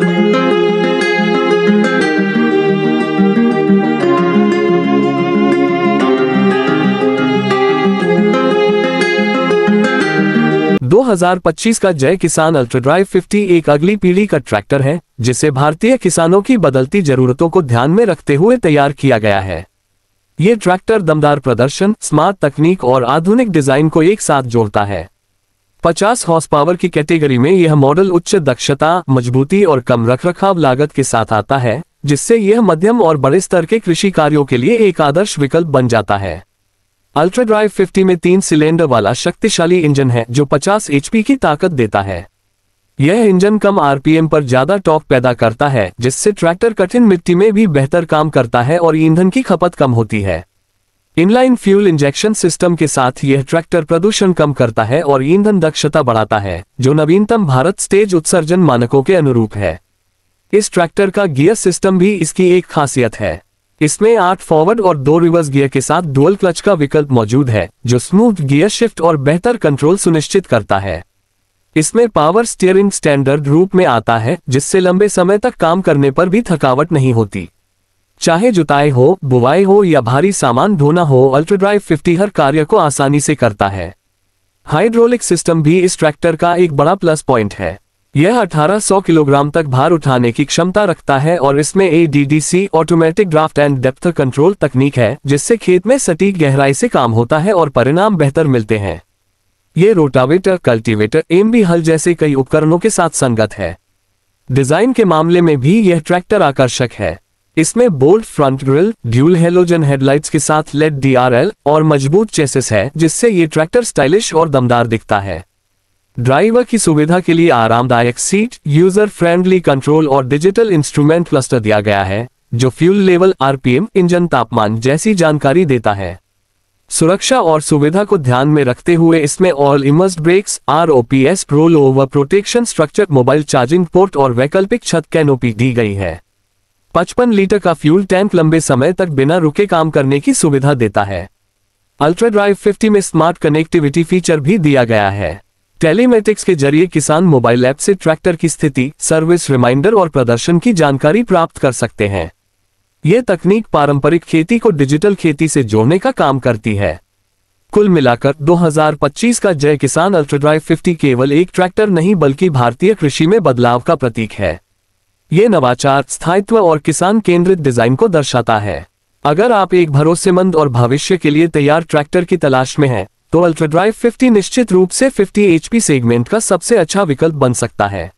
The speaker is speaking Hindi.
2025 का जय किसान अल्ट्रा ड्राइव 50 एक अगली पीढ़ी का ट्रैक्टर है जिसे भारतीय किसानों की बदलती जरूरतों को ध्यान में रखते हुए तैयार किया गया है। ये ट्रैक्टर दमदार प्रदर्शन, स्मार्ट तकनीक और आधुनिक डिजाइन को एक साथ जोड़ता है। 50 हॉर्स पावर की कैटेगरी में यह मॉडल उच्च दक्षता, मजबूती और कम रखरखाव लागत के साथ आता है, जिससे यह मध्यम और बड़े स्तर के कृषि कार्यों के लिए एक आदर्श विकल्प बन जाता है। अल्ट्रा ड्राइव 50 में 3 सिलेंडर वाला शक्तिशाली इंजन है जो 50 HP की ताकत देता है। यह इंजन कम RPM पर ज्यादा टॉर्क पैदा करता है, जिससे ट्रैक्टर कठिन मिट्टी में भी बेहतर काम करता है और ईंधन की खपत कम होती है। इनलाइन फ्यूल इंजेक्शन सिस्टम के साथ यह ट्रैक्टर प्रदूषण कम करता है और ईंधन दक्षता बढ़ाता है, जो नवीनतम भारत स्टेज उत्सर्जन मानकों के अनुरूप है। इस ट्रैक्टर का गियर सिस्टम भी इसकी एक खासियत है। इसमें 8 फॉरवर्ड और 2 रिवर्स गियर के साथ डुअल क्लच का विकल्प मौजूद है, जो स्मूथ गियर शिफ्ट और बेहतर कंट्रोल सुनिश्चित करता है। इसमें पावर स्टीयरिंग स्टैंडर्ड रूप में आता है, जिससे लंबे समय तक काम करने पर भी थकावट नहीं होती। चाहे जुताई हो, बुवाई हो या भारी सामान ढोना हो, अल्ट्रा ड्राइव 50 हर कार्य को आसानी से करता है। हाइड्रोलिक सिस्टम भी इस ट्रैक्टर का एक बड़ा प्लस पॉइंट है। यह 1800 किलोग्राम तक भार उठाने की क्षमता रखता है और इसमें ADDC automatic draft and depth control तकनीक है, जिससे खेत में सटीक गहराई से काम होता है और परिणाम बेहतर मिलते हैं। ये रोटावेटर, कल्टीवेटर, एमबी हल जैसे कई उपकरणों के साथ संगत है। डिजाइन के मामले में भी यह ट्रैक्टर आकर्षक है। इसमें bolt front grille, dual halogen headlights के साथ LED DRL और मजबूत चेसिस है, जिससे ये ट्रैक्टर स्टाइलिश और दमदार दिखता है। ड्राइवर की सुविधा के लिए आरामदायक सीट, यूजर फ्रेंडली कंट्रोल और डिजिटल इंस्ट्रूमेंट क्लस्टर दिया गया है, जो फ्यूल लेवल, RPM, इंजन तापमान जैसी जानकारी देता है। सुरक्षा और सुविधा को ध्यान में रखते हुए इसमें all immersed brakes, ROPS, roll over protection structure, mobile charging port और वैकल्पिक छत कैनोपी दी गई है। 55 लीटर का फ्यूल टैंक लंबे समय तक बिना रुके काम करने की सुविधा देता है। अल्ट्रा ड्राइव 50 में स्मार्ट कनेक्टिविटी फीचर भी दिया गया है। टेलीमेटिक्स के जरिए किसान मोबाइल ऐप से ट्रैक्टर की स्थिति, सर्विस रिमाइंडर और प्रदर्शन की जानकारी प्राप्त कर सकते हैं। यह तकनीक पारंपरिक खेती को डिजिटल खेती से जोड़ने का काम करती है। कुल मिलाकर 2025 का जय किसान अल्ट्रा ड्राइव 50 केवल एक ट्रैक्टर नहीं बल्कि भारतीय कृषि में बदलाव का प्रतीक है। ये नवाचार, स्थायित्व और किसान केंद्रित डिजाइन को दर्शाता है। अगर आप एक भरोसेमंद और भविष्य के लिए तैयार ट्रैक्टर की तलाश में हैं, तो अल्ट्रा ड्राइव 50 निश्चित रूप से 50 HP सेगमेंट का सबसे अच्छा विकल्प बन सकता है।